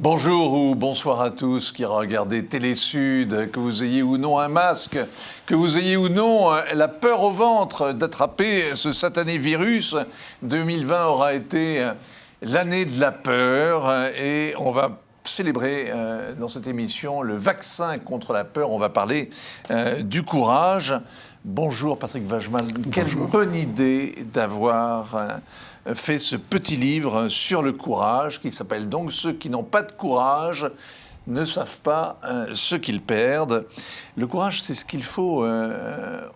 Bonjour ou bonsoir à tous qui regardez Télé-Sud, que vous ayez ou non un masque, que vous ayez ou non la peur au ventre d'attraper ce satané virus. 2020 aura été l'année de la peur et on va célébrer dans cette émission le vaccin contre la peur. On va parler du courage. Bonjour Patrick Wageman. Quelle bonne idée d'avoir fait ce petit livre sur le courage qui s'appelle donc « Ceux qui n'ont pas de courage ne savent pas ce qu'ils perdent ». Le courage, c'est ce qu'il faut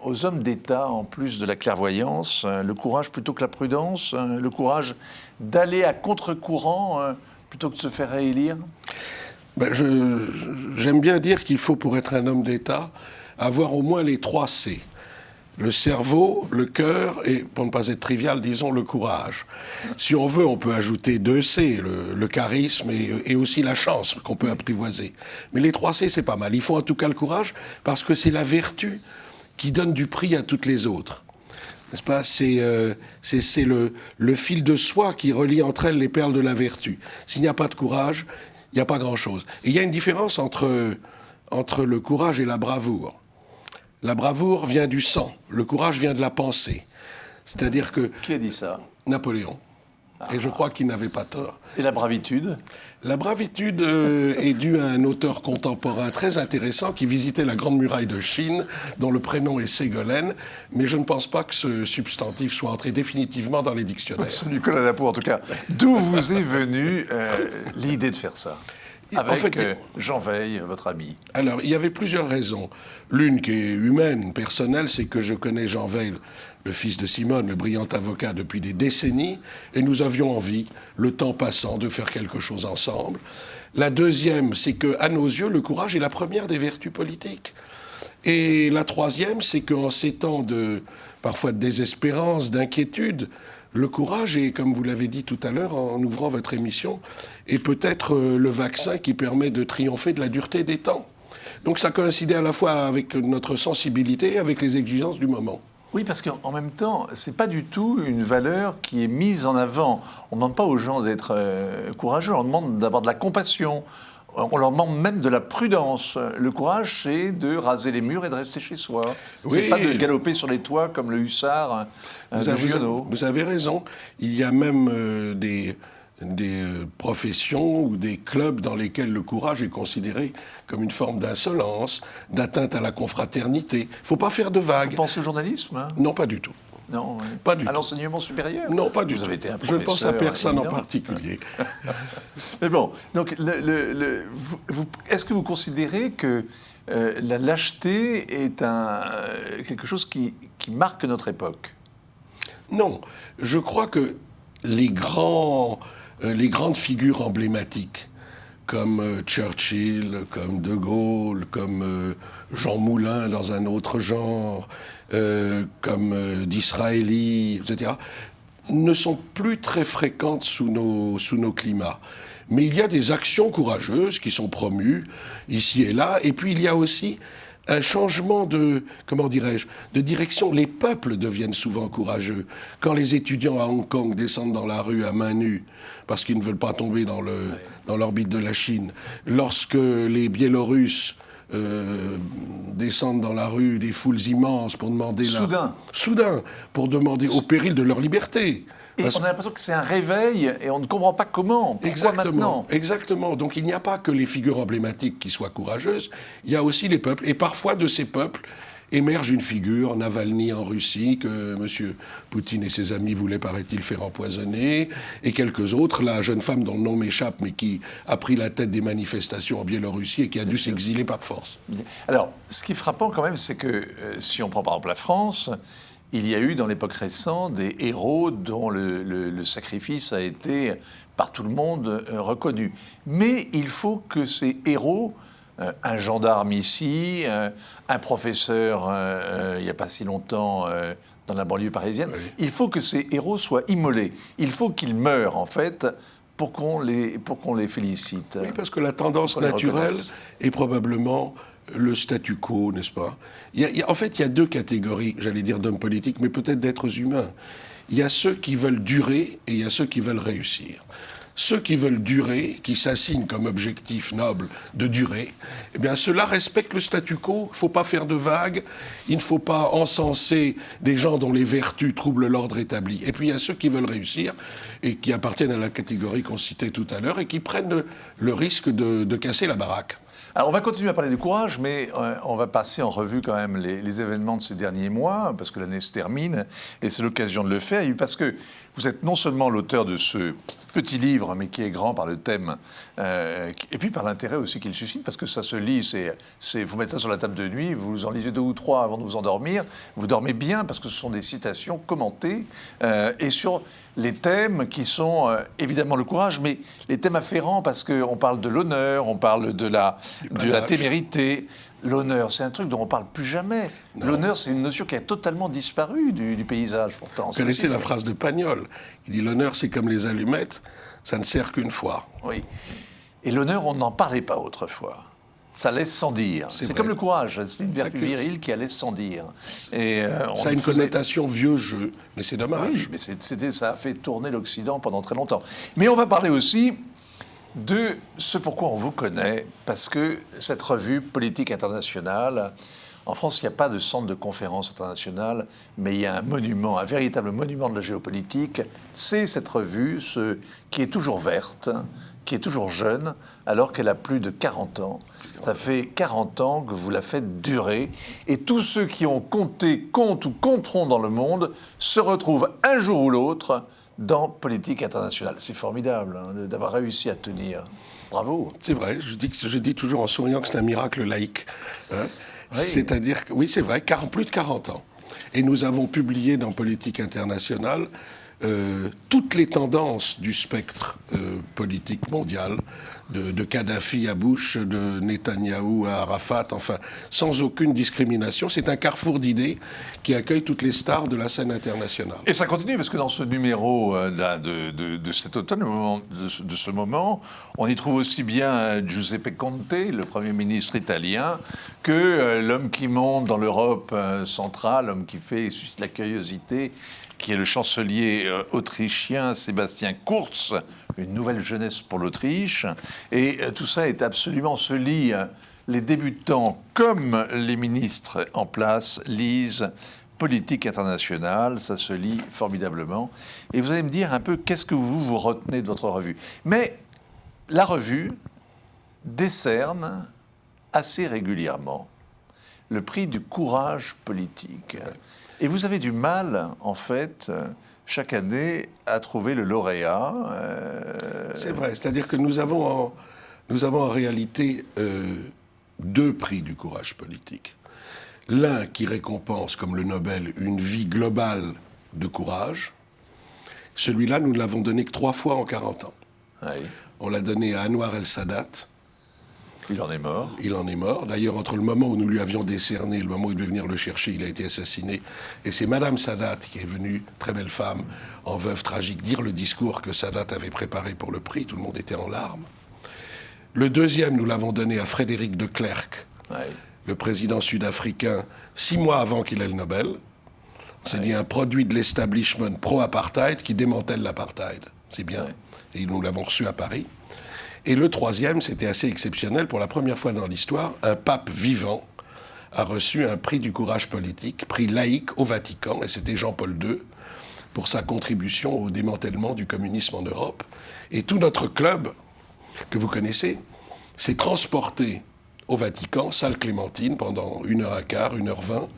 aux hommes d'État, en plus de la clairvoyance. Le courage plutôt que la prudence. Le courage d'aller à contre-courant plutôt que de se faire réélire. J'aime bien dire qu'il faut, pour être un homme d'État, avoir au moins les 3 C. Le cerveau, le cœur et, pour ne pas être trivial, disons le courage. Si on veut, on peut ajouter 2 C, le charisme et aussi la chance qu'on peut apprivoiser. Mais les 3 C, c'est pas mal. Il faut en tout cas le courage parce que c'est la vertu qui donne du prix à toutes les autres. N'est-ce pas ? C'est le fil de soie qui relie entre elles les perles de la vertu. S'il n'y a pas de courage, il n'y a pas grand-chose. Et il y a une différence entre le courage et la bravoure. La bravoure vient du sang, le courage vient de la pensée. C'est-à-dire que... Qui a dit ça ? Napoléon. Et je crois qu'il n'avait pas tort. Et la bravitude ? La bravitude est due à un auteur contemporain très intéressant qui visitait la Grande Muraille de Chine, dont le prénom est Ségolène, mais je ne pense pas que ce substantif soit entré définitivement dans les dictionnaires. C'est Nicolas Lapoux, en tout cas. D'où vous est venue l'idée de faire ça ? Avec Jean Veil, votre ami. Alors, il y avait plusieurs raisons. L'une qui est humaine, personnelle, c'est que je connais Jean Veil, le fils de Simone, le brillant avocat, depuis des décennies, et nous avions envie, le temps passant, de faire quelque chose ensemble. La deuxième, c'est qu'à nos yeux, le courage est la première des vertus politiques. Et la troisième, c'est qu'en ces temps parfois de désespérance, d'inquiétude, le courage est, comme vous l'avez dit tout à l'heure en ouvrant votre émission, est peut-être le vaccin qui permet de triompher de la dureté des temps. Donc ça coïncidait à la fois avec notre sensibilité et avec les exigences du moment. Oui, parce qu'en même temps, c'est pas du tout une valeur qui est mise en avant. On ne demande pas aux gens d'être courageux, on leur demande d'avoir de la compassion. On leur demande même de la prudence. Le courage, c'est de raser les murs et de rester chez soi. C'est pas de galoper sur les toits comme le hussard de Giono. Vous avez raison. Il y a même des professions ou des clubs dans lesquels le courage est considéré comme une forme d'insolence, d'atteinte à la confraternité. Il ne faut pas faire de vagues. Vous pensez au journalisme, hein ? Non, pas du tout. Non, pas du tout. À l'enseignement supérieur ? Non, pas du tout. Vous avez été un professeur. Je ne pense à personne évidemment. en particulier. Mais bon, donc, est-ce que vous considérez que la lâcheté est quelque chose qui marque notre époque ? Non. Je crois que les grandes figures emblématiques, comme Churchill, comme De Gaulle, comme Jean Moulin dans un autre genre, comme Disraeli, etc., ne sont plus très fréquentes sous nos climats. Mais il y a des actions courageuses qui sont promues ici et là, et puis il y a aussi un changement de direction. Les peuples deviennent souvent courageux. Quand les étudiants à Hong Kong descendent dans la rue à main nue, parce qu'ils ne veulent pas tomber dans l'orbite de la Chine, lorsque les Biélorusses descendent dans la rue, des foules immenses pour demander... Soudain, pour demander au péril de leur liberté. Et on a l'impression que c'est un réveil et on ne comprend pas comment. Pourquoi maintenant ? Exactement. Donc il n'y a pas que les figures emblématiques qui soient courageuses, il y a aussi les peuples. Et parfois de ces peuples émerge une figure, Navalny en Russie, que M. Poutine et ses amis voulaient, paraît-il, faire empoisonner, et quelques autres, la jeune femme dont le nom m'échappe, mais qui a pris la tête des manifestations en Biélorussie et qui a dû s'exiler par force. Alors, ce qui est frappant quand même, c'est que si on prend par exemple la France, il y a eu dans l'époque récente des héros dont le sacrifice a été par tout le monde reconnu. Mais il faut que ces héros, un gendarme ici, un professeur il n'y a pas si longtemps dans la banlieue parisienne, oui. Il faut que ces héros soient immolés. Il faut qu'ils meurent en fait pour qu'on les félicite. Oui, parce que la tendance naturelle est probablement le statu quo, n'est-ce pas ? En fait, il y a deux catégories, j'allais dire d'hommes politiques, mais peut-être d'êtres humains. Il y a ceux qui veulent durer et il y a ceux qui veulent réussir. ceux qui veulent durer, qui s'assignent comme objectif noble de durer, eh bien, ceux-là respectent le statu quo. Il ne faut pas faire de vagues, il ne faut pas encenser des gens dont les vertus troublent l'ordre établi. Et puis, il y a ceux qui veulent réussir et qui appartiennent à la catégorie qu'on citait tout à l'heure et qui prennent le risque de casser la baraque. Alors, on va continuer à parler du courage, mais on va passer en revue quand même les événements de ces derniers mois, parce que l'année se termine, et c'est l'occasion de le faire, parce que vous êtes non seulement l'auteur de ce petit livre, mais qui est grand par le thème, et puis par l'intérêt aussi qu'il suscite, parce que ça se lit, vous mettez ça sur la table de nuit, vous en lisez 2 ou 3 avant de vous endormir, vous dormez bien, parce que ce sont des citations commentées, et sur les thèmes qui sont évidemment le courage, mais les thèmes afférents, parce qu'on parle de l'honneur, on parle de la témérité. L'honneur, c'est un truc dont on ne parle plus jamais. Non. L'honneur, c'est une notion qui a totalement disparu du paysage, pourtant. Vous connaissez la phrase de Pagnol. Il dit « L'honneur, c'est comme les allumettes, ça ne sert qu'une fois. » Oui. Et l'honneur, on n'en parlait pas autrefois. Ça laisse sans dire. C'est comme le courage, c'est une vertu virile qui laisse sans dire. Et, ça a une connotation vieux jeu, mais c'est dommage. Oui, mais ça a fait tourner l'Occident pendant très longtemps. Mais on va parler aussi de ce pourquoi on vous connaît, parce que cette revue Politique Internationale, en France, il n'y a pas de centre de conférence internationale, mais il y a un monument, un véritable monument de la géopolitique. C'est cette revue qui est toujours verte, qui est toujours jeune, alors qu'elle a plus de 40 ans. Ça fait 40 ans que vous la faites durer, et tous ceux qui ont compté, comptent ou compteront dans le monde se retrouvent un jour ou l'autre dans Politique Internationale. C'est formidable d'avoir réussi à tenir. Bravo. C'est vrai, je dis toujours en souriant que c'est un miracle laïque. Hein. Oui. C'est-à-dire que, oui, c'est vrai, plus de 40 ans. Et nous avons publié dans Politique Internationale toutes les tendances du spectre politique mondial, de Kadhafi à Bush, de Netanyahou à Arafat, enfin, sans aucune discrimination. C'est un carrefour d'idées qui accueille toutes les stars de la scène internationale. Et ça continue, parce que dans ce numéro de cet automne, de ce moment, on y trouve aussi bien Giuseppe Conte, le Premier ministre italien, que l'homme qui monte dans l'Europe centrale, l'homme qui suscite la curiosité, qui est le chancelier autrichien Sébastien Kurz, une nouvelle jeunesse pour l'Autriche. Et tout ça est absolument, se lit, les débutants comme les ministres en place lisent Politique Internationale, ça se lit formidablement. Et vous allez me dire un peu qu'est-ce que vous retenez de votre revue. Mais la revue décerne assez régulièrement le prix du courage politique. Et vous avez du mal, en fait, chaque année, à trouver le lauréat. C'est vrai, c'est-à-dire que nous avons en réalité 2 prix du courage politique. L'un qui récompense, comme le Nobel, une vie globale de courage. Celui-là, nous ne l'avons donné que 3 fois en 40 ans. Oui. On l'a donné à Anwar el-Sadat. Il en est mort. Il en est mort. D'ailleurs, entre le moment où nous lui avions décerné et le moment où il devait venir le chercher, il a été assassiné. Et c'est Madame Sadat qui est venue, très belle femme, en veuve tragique, dire le discours que Sadat avait préparé pour le prix. Tout le monde était en larmes. Le deuxième, nous l'avons donné à Frédéric de Klerk, le président sud-africain, 6 mois avant qu'il ait le Nobel. C'est dit un produit de l'establishment pro-apartheid qui démantèle l'apartheid. C'est bien. Et nous l'avons reçu à Paris. Et le troisième, c'était assez exceptionnel, pour la première fois dans l'histoire, un pape vivant a reçu un prix du courage politique, prix laïque au Vatican, et c'était Jean-Paul II, pour sa contribution au démantèlement du communisme en Europe. Et tout notre club, que vous connaissez, s'est transporté au Vatican, salle Clémentine, pendant 1h15, 1h20,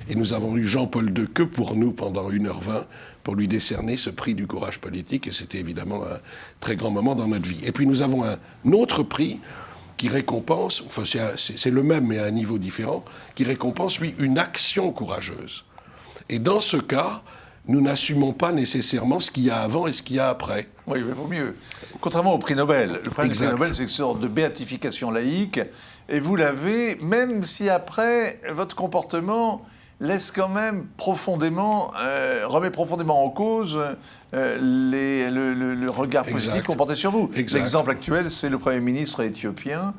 et nous avons eu Jean-Paul II que pour nous pendant 1h20 pour lui décerner ce prix du courage politique, et c'était évidemment un très grand moment dans notre vie. Et puis nous avons un autre prix qui récompense, enfin c'est le même mais à un niveau différent, qui récompense, lui, une action courageuse. Et dans ce cas, nous n'assumons pas nécessairement ce qu'il y a avant et ce qu'il y a après. Oui, mais il vaut mieux. Contrairement au prix Nobel. Le prix Nobel, c'est une sorte de béatification laïque, et vous l'avez, même si après, votre comportement laisse quand même profondément, remet profondément en cause le regard positif qu'on portait sur vous. L'exemple actuel, c'est le Premier ministre éthiopien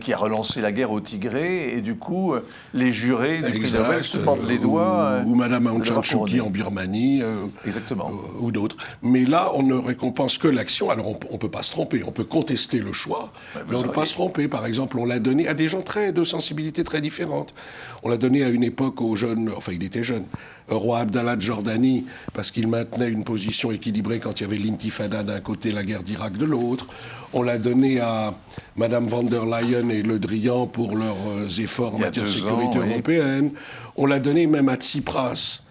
qui a relancé la guerre au Tigré, et du coup, les jurés du prix Nobel se mordent les doigts. Ou Madame Aung San Suu Kyi en Birmanie. Exactement. Ou d'autres. Mais là, on ne récompense que l'action. Alors, on ne peut pas se tromper. On peut contester le choix, mais on ne peut pas se tromper. Par exemple, on l'a donné à des gens de sensibilités très différentes. On l'a donné à une époque aux jeunes, enfin, il était jeune, roi Abdallah de Jordanie, parce qu'il maintenait une position équilibrée quand il y avait l'intifada d'un côté, la guerre d'Irak de l'autre. On l'a donné à Madame von der Leyen et Le Drian pour leurs efforts en matière de sécurité européenne. On l'a donné même à Tsipras,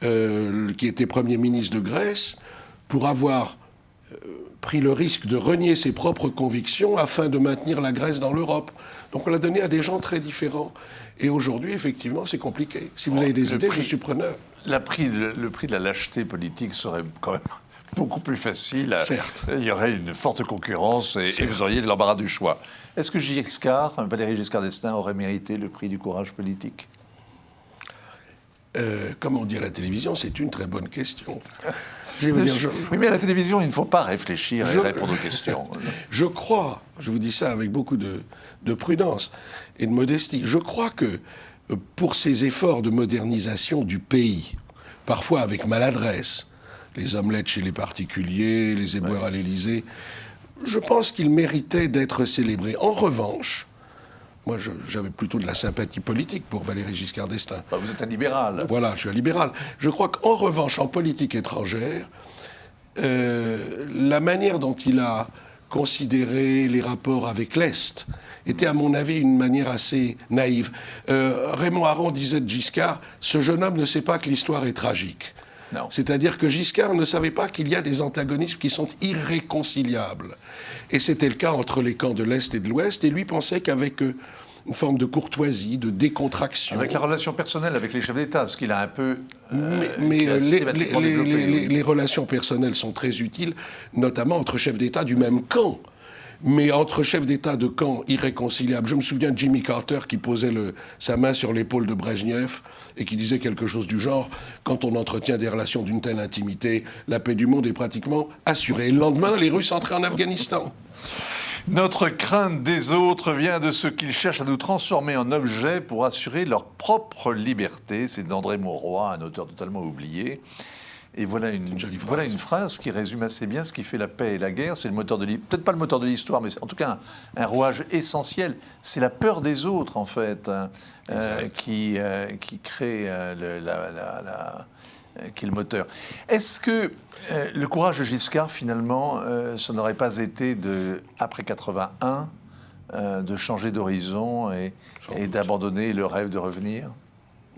qui était Premier ministre de Grèce, pour avoir pris le risque de renier ses propres convictions afin de maintenir la Grèce dans l'Europe. Donc on l'a donné à des gens très différents. Et aujourd'hui, effectivement, c'est compliqué. Si vous avez des idées, je suis preneur. Le prix de la lâcheté politique serait quand même beaucoup plus facile. Certes. Il y aurait une forte concurrence et vous auriez de l'embarras du choix. Est-ce que Valéry Giscard d'Estaing aurait mérité le prix du courage politique ? Comme on dit à la télévision, c'est une très bonne question. Oui, mais à la télévision, il ne faut pas réfléchir et répondre aux questions. Je crois, je vous dis ça avec beaucoup de prudence et de modestie, je crois que pour ces efforts de modernisation du pays, parfois avec maladresse, les omelettes chez les particuliers, les éboueurs à l'Élysée, je pense qu'il méritait d'être célébré. En revanche, moi, j'avais plutôt de la sympathie politique pour Valéry Giscard d'Estaing. Vous êtes un libéral. Voilà, je suis un libéral. Je crois qu'en revanche, en politique étrangère, la manière dont il a considéré les rapports avec l'Est était, à mon avis, une manière assez naïve. Raymond Aron disait de Giscard, « Ce jeune homme ne sait pas que l'histoire est tragique ». Non. C'est-à-dire que Giscard ne savait pas qu'il y a des antagonismes qui sont irréconciliables. Et c'était le cas entre les camps de l'Est et de l'Ouest, et lui pensait qu'avec une forme de courtoisie, de décontraction... Avec la relation personnelle avec les chefs d'État, ce qu'il a un peu les relations personnelles sont très utiles, notamment entre chefs d'État du même camp. Mais entre chefs d'État de camps irréconciliables, je me souviens de Jimmy Carter qui posait sa main sur l'épaule de Brejnev et qui disait quelque chose du genre « Quand on entretient des relations d'une telle intimité, la paix du monde est pratiquement assurée. » Et le lendemain, les Russes entraient en Afghanistan. Notre crainte des autres vient de ceux qu'ils cherchent à nous transformer en objets pour assurer leur propre liberté. C'est d'André Mauroy, un auteur totalement oublié. Et voilà une phrase qui résume assez bien ce qui fait la paix et la guerre. C'est le moteur de peut-être pas le moteur de l'histoire, mais c'est en tout cas un rouage essentiel. C'est la peur des autres, en fait, qui crée qui est le moteur. Est-ce que le courage de Giscard, finalement, ça n'aurait pas été, après 81, de changer d'horizon et d'abandonner le rêve de revenir ?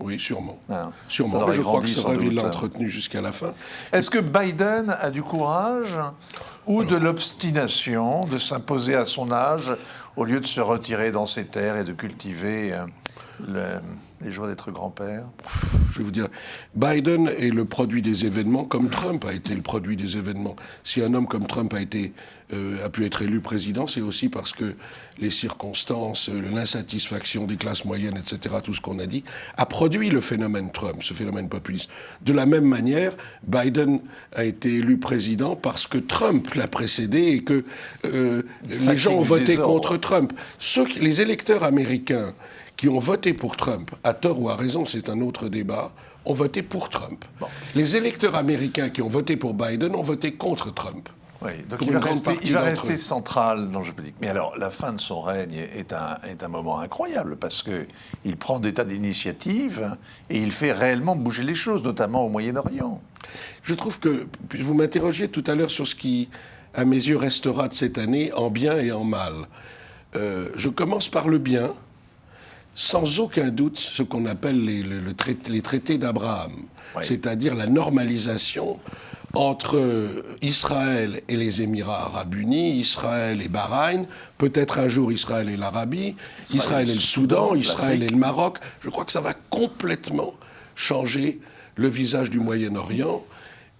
Oui, sûrement. Sûrement, mais je crois que ce rêve, il l'a entretenu jusqu'à la fin. Est-ce que Biden a du courage ou de l'obstination de s'imposer à son âge au lieu de se retirer dans ses terres et de cultiver les joies d'être grand-père? Je vais vous dire, Biden est le produit des événements comme Trump a été le produit des événements. Si un homme comme Trump a pu être élu président, c'est aussi parce que les circonstances, l'insatisfaction des classes moyennes, etc., tout ce qu'on a dit, a produit le phénomène Trump, ce phénomène populiste. De la même manière, Biden a été élu président parce que Trump l'a précédé et que les gens ont voté contre Trump. Les électeurs américains qui ont voté pour Trump, à tort ou à raison, c'est un autre débat, ont voté pour Trump. Bon. Les électeurs américains qui ont voté pour Biden ont voté contre Trump. Oui, donc il va rester central dans le jeu politique. Mais alors, la fin de son règne est un moment incroyable parce qu'il prend des tas d'initiatives et il fait réellement bouger les choses, notamment au Moyen-Orient. Je trouve que, vous m'interrogiez tout à l'heure sur ce qui, à mes yeux, restera de cette année en bien et en mal. Je commence par le bien. Sans aucun doute, ce qu'on appelle les traités d'Abraham, oui. C'est-à-dire la normalisation entre Israël et les Émirats arabes unis, Israël et Bahreïn, peut-être un jour Israël et l'Arabie, Israël et le Soudan, Israël et le Maroc. Je crois que ça va complètement changer le visage du Moyen-Orient.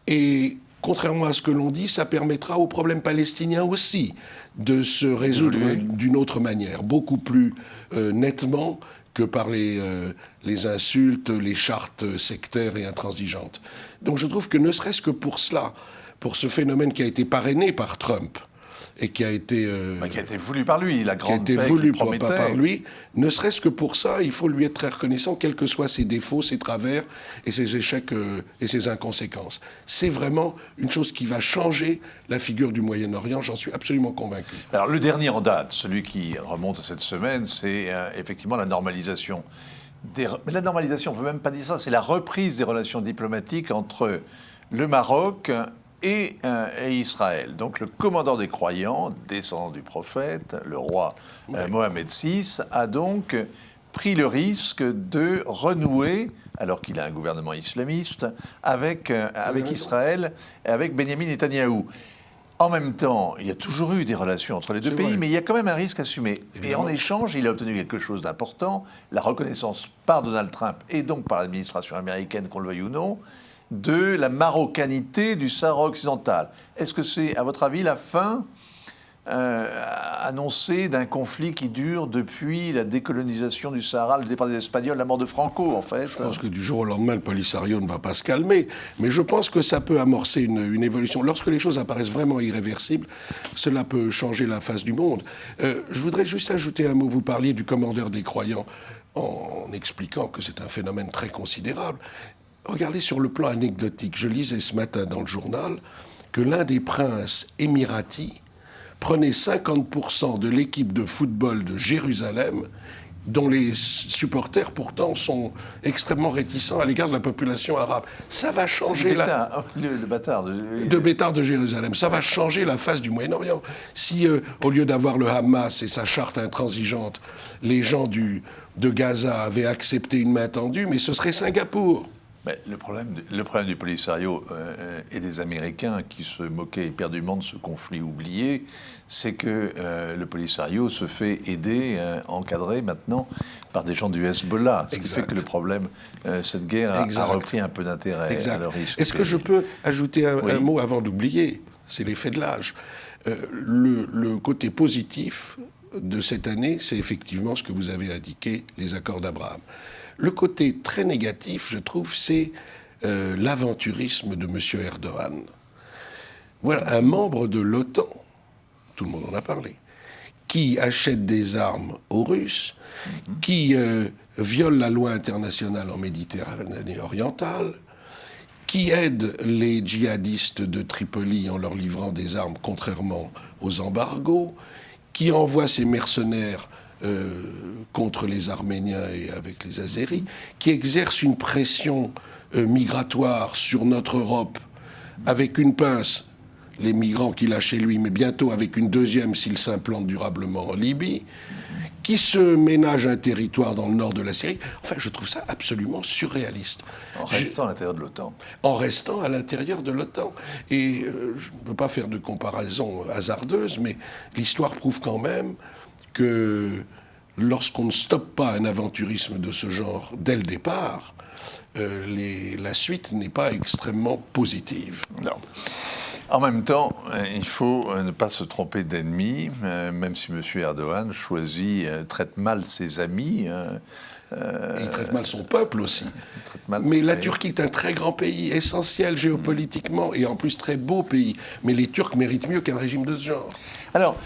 Et contrairement à ce que l'on dit, ça permettra aux problèmes palestiniens aussi de se résoudre d'une autre manière, beaucoup plus nettement que par les insultes, les chartes sectaires et intransigeantes. Donc je trouve que ne serait-ce que pour cela, pour ce phénomène qui a été parrainé par Trump, et qui a été qui a été voulu par lui, la grande qui a été paix voulu qu'il promettait. par lui, ne serait-ce que pour ça, il faut lui être très reconnaissant, quels que soient ses défauts, ses travers et ses échecs et ses inconséquences. C'est vraiment une chose qui va changer la figure du Moyen-Orient, j'en suis absolument convaincu. Alors le dernier en date, celui qui remonte à cette semaine, c'est effectivement la normalisation. Mais la normalisation, on ne peut même pas dire ça, c'est la reprise des relations diplomatiques entre le Maroc et Israël. Donc le commandant des croyants, descendant du prophète, le roi Mohamed VI, a donc pris le risque de renouer, alors qu'il a un gouvernement islamiste, avec Israël et avec Benyamin Netanyahou. En même temps, il y a toujours eu des relations entre les deux pays, mais il y a quand même un risque assumé. Évidemment. Et en échange, il a obtenu quelque chose d'important, la reconnaissance par Donald Trump et donc par l'administration américaine, qu'on le veuille ou non, de la marocanité du Sahara occidental. Est-ce que c'est, à votre avis, la fin annoncée d'un conflit qui dure depuis la décolonisation du Sahara, le départ des Espagnols, la mort de Franco, en fait? Je pense que du jour au lendemain, le Polisario ne va pas se calmer, mais je pense que ça peut amorcer une évolution. Lorsque les choses apparaissent vraiment irréversibles, cela peut changer la face du monde. Je voudrais juste ajouter un mot. Vous parliez du commandeur des croyants en expliquant que c'est un phénomène très considérable. Regardez sur le plan anecdotique. Je lisais ce matin dans le journal que l'un des princes émiratis prenait 50% de l'équipe de football de Jérusalem, dont les supporters pourtant sont extrêmement réticents à l'égard de la population arabe. Ça va changer le bâtard de Bétar de Jérusalem. Ça va changer la face du Moyen-Orient. Si, au lieu d'avoir le Hamas et sa charte intransigeante, les gens de Gaza avaient accepté une main tendue, mais ce serait Singapour. Mais le problème du Polisario et des Américains qui se moquaient éperdument de ce conflit oublié, c'est que le Polisario se fait aider, encadré maintenant par des gens du Hezbollah. Ce qui fait que le problème, cette guerre a repris un peu d'intérêt à leur risque. Est-ce que je peux ajouter un mot avant d'oublier? C'est l'effet de l'âge. Le côté positif de cette année, c'est effectivement ce que vous avez indiqué, les accords d'Abraham. Le côté très négatif, je trouve, c'est l'aventurisme de M. Erdogan. Voilà, un membre de l'OTAN, tout le monde en a parlé, qui achète des armes aux Russes, qui viole la loi internationale en Méditerranée orientale, qui aide les djihadistes de Tripoli en leur livrant des armes contrairement aux embargos, qui envoie ses mercenaires contre les Arméniens et avec les Azéris, qui exerce une pression migratoire sur notre Europe avec une pince, les migrants qu'il a chez lui, mais bientôt avec une deuxième s'il s'implante durablement en Libye, qui se ménage un territoire dans le nord de la Syrie. Enfin, je trouve ça absolument surréaliste. En restant à l'intérieur de l'OTAN. En restant à l'intérieur de l'OTAN. Et je ne veux pas faire de comparaison hasardeuse, mais l'histoire prouve quand même que lorsqu'on ne stoppe pas un aventurisme de ce genre dès le départ, la suite n'est pas extrêmement positive. Non. En même temps, il faut ne pas se tromper d'ennemi, même si M. Erdogan traite mal ses amis. Et il traite mal son peuple aussi. Mais la Turquie est un très grand pays, essentiel géopolitiquement, et en plus très beau pays. Mais les Turcs méritent mieux qu'un régime de ce genre. Alors,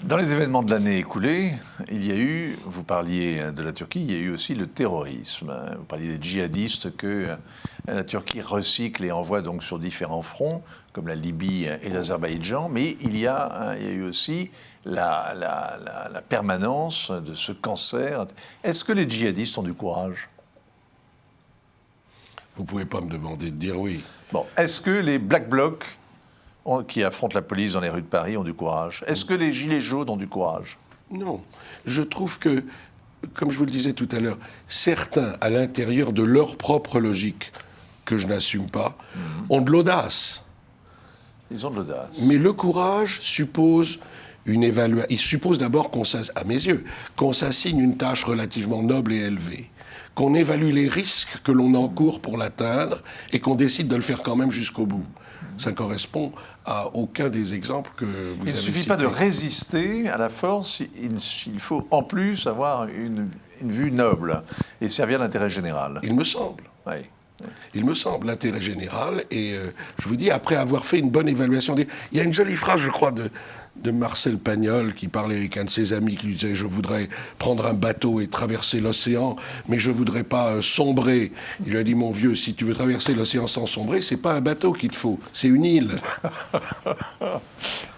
dans les événements de l'année écoulée, il y a eu, vous parliez de la Turquie, il y a eu aussi le terrorisme. Vous parliez des djihadistes que la Turquie recycle et envoie donc sur différents fronts, comme la Libye et l'Azerbaïdjan, mais il y a eu aussi la permanence de ce cancer. Est-ce que les djihadistes ont du courage? Vous ne pouvez pas me demander de dire oui. Bon, est-ce que les Black Blocs qui affrontent la police dans les rues de Paris ont du courage? Est-ce que les gilets jaunes ont du courage? Non. Je trouve que, comme je vous le disais tout à l'heure, certains, à l'intérieur de leur propre logique, que je n'assume pas, ont de l'audace. Ils ont de l'audace. Mais le courage suppose une évaluation. Il suppose d'abord, à mes yeux, qu'on s'assigne une tâche relativement noble et élevée, qu'on évalue les risques que l'on encourt pour l'atteindre et qu'on décide de le faire quand même jusqu'au bout. Ça ne correspond à aucun des exemples que vous avez cités. Il ne suffit pas de résister à la force, il faut en plus avoir une vue noble et servir l'intérêt général. Il me semble. Oui. Il me semble, l'intérêt général. Et je vous dis, après avoir fait une bonne évaluation... Il y a une jolie phrase, je crois, de Marcel Pagnol, qui parlait avec un de ses amis, qui lui disait « Je voudrais prendre un bateau et traverser l'océan, mais je ne voudrais pas sombrer. » Il lui a dit « Mon vieux, si tu veux traverser l'océan sans sombrer, c'est pas un bateau qu'il te faut, c'est une île. »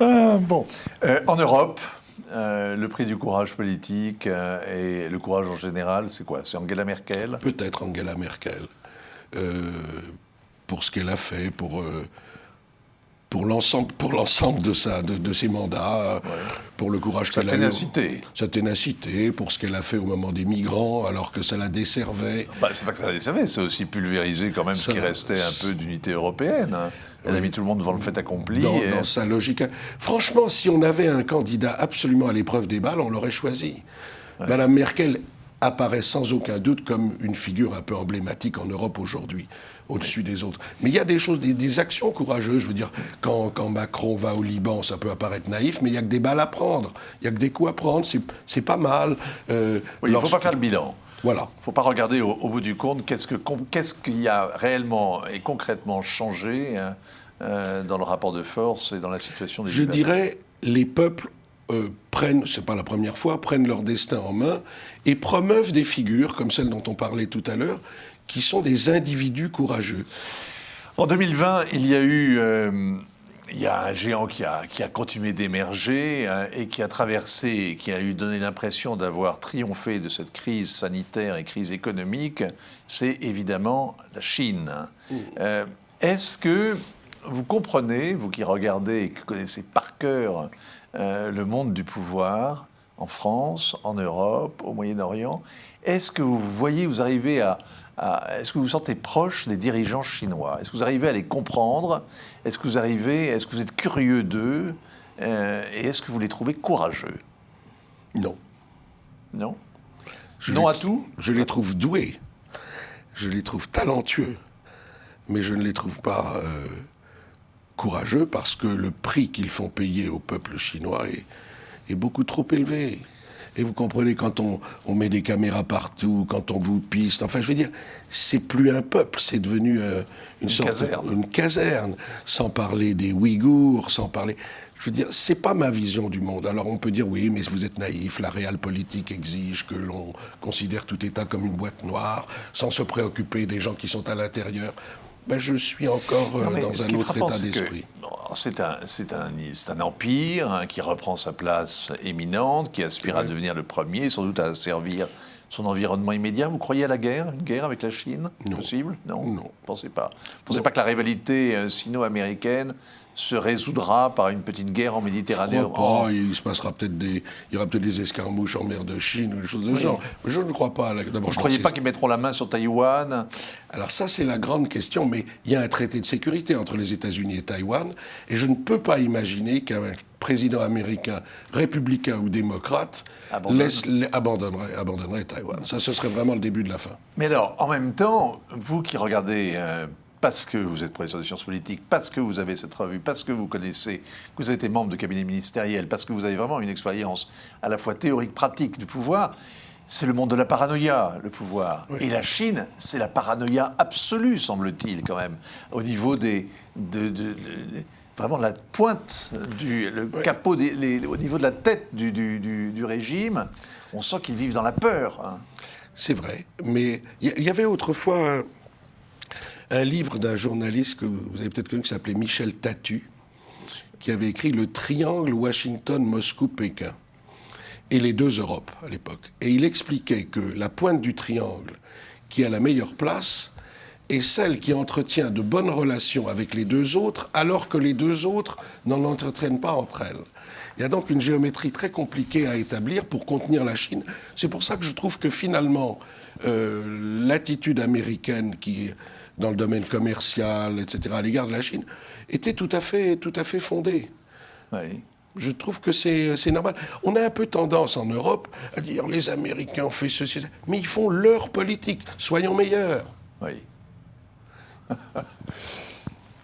En Europe, le prix du courage politique et le courage en général, c'est quoi? C'est Angela Merkel? Peut-être Angela Merkel. Pour ce qu'elle a fait, pour l'ensemble de ses mandats, pour le courage qu'elle a eu. Sa ténacité, pour ce qu'elle a fait au moment des migrants, alors que ça la desservait. C'est pas que ça la desservait, c'est aussi pulvérisé quand même ce qui restait un peu d'unité européenne. Hein. Elle a mis tout le monde devant le fait accompli. Dans sa logique. Franchement, si on avait un candidat absolument à l'épreuve des balles, on l'aurait choisi. Ouais. Madame Merkel apparaît sans aucun doute comme une figure un peu emblématique en Europe aujourd'hui, au-dessus des autres. Mais il y a des choses, des actions courageuses. Je veux dire, quand Macron va au Liban, ça peut apparaître naïf, mais il n'y a que des balles à prendre. Il n'y a que des coups à prendre, c'est pas mal. Il ne faut pas faire le bilan. Voilà. Il ne faut pas regarder au bout du compte qu'est-ce qu'il y a réellement et concrètement changé dans le rapport de force et dans la situation des Je dirais, les peuples prennent, c'est pas la première fois, prennent leur destin en main et promeuvent des figures, comme celle dont on parlait tout à l'heure, qui sont des individus courageux. En 2020, il y a un géant qui a continué d'émerger et qui a traversé, qui a eu donné l'impression d'avoir triomphé de cette crise sanitaire et crise économique, c'est évidemment la Chine. Est-ce que vous comprenez, vous qui regardez et qui connaissez par cœur le monde du pouvoir en France, en Europe, au Moyen-Orient, est-ce que vous arrivez est-ce que vous vous sentez proche des dirigeants chinois? Est-ce que vous arrivez à les comprendre? Est-ce que vous êtes curieux d'eux? Et est-ce que vous les trouvez courageux? Non. Non? Non à tout? Je les trouve doués. Je les trouve talentueux. Mais je ne les trouve pas courageux parce que le prix qu'ils font payer au peuple chinois est beaucoup trop élevé. Et vous comprenez, quand on met des caméras partout, quand on vous piste, enfin je veux dire, c'est plus un peuple, c'est devenu une caserne, sans parler des Ouïghours, sans parler... Je veux dire, c'est pas ma vision du monde. Alors on peut dire, oui, mais vous êtes naïf, la réelle politique exige que l'on considère tout État comme une boîte noire, sans se préoccuper des gens qui sont à l'intérieur. Ben, je suis encore dans un autre état d'esprit. C'est un empire qui reprend sa place éminente, qui aspire à devenir le premier, sans doute à servir son environnement immédiat. Vous croyez à la guerre? Une guerre avec la Chine? Non. Possible? Non. Non. Vous ne pensez pas? Vous ne pensez pas que la rivalité sino-américaine se résoudra par une petite guerre en Méditerranée? Il y aura peut-être des escarmouches en mer de Chine ou des choses de ce genre. Mais je ne crois pas. D'abord, vous ne croyez pas qu'ils mettront la main sur Taïwan? Alors ça, c'est la grande question. Mais il y a un traité de sécurité entre les États-Unis et Taïwan. Et je ne peux pas imaginer qu'un président américain, républicain ou démocrate, abandonnerait Taïwan. Ça, ce serait vraiment le début de la fin. Mais alors, en même temps, vous qui regardez... parce que vous êtes professeur de sciences politiques, parce que vous avez cette revue, parce que vous connaissez, que vous avez été membre de cabinet ministériel, parce que vous avez vraiment une expérience à la fois théorique, pratique du pouvoir, c'est le monde de la paranoïa, le pouvoir. Oui. Et la Chine, c'est la paranoïa absolue, semble-t-il, quand même, au niveau vraiment la pointe, capot, au niveau de la tête du régime. On sent qu'ils vivent dans la peur. Hein. C'est vrai, mais il y avait autrefois... un livre d'un journaliste que vous avez peut-être connu qui s'appelait Michel Tatu, qui avait écrit Le triangle Washington-Moscou-Pékin et les deux Europes à l'époque. Et il expliquait que la pointe du triangle qui a la meilleure place est celle qui entretient de bonnes relations avec les deux autres, alors que les deux autres n'en entretiennent pas entre elles. Il y a donc une géométrie très compliquée à établir pour contenir la Chine. C'est pour ça que je trouve que finalement, l'attitude américaine qui... dans le domaine commercial, etc., à l'égard de la Chine, était tout à fait fondée. Oui. Je trouve que c'est normal. On a un peu tendance en Europe à dire les Américains ont fait ceci, mais ils font leur politique. Soyons meilleurs. Oui.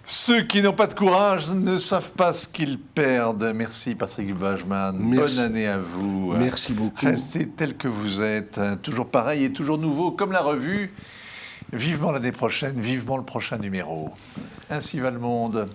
Ceux qui n'ont pas de courage ne savent pas ce qu'ils perdent. Merci Patrick Bajman. Bonne année à vous. Merci beaucoup. Restez tel que vous êtes, toujours pareil et toujours nouveau, comme la revue. Vivement l'année prochaine, vivement le prochain numéro. Ainsi va le monde.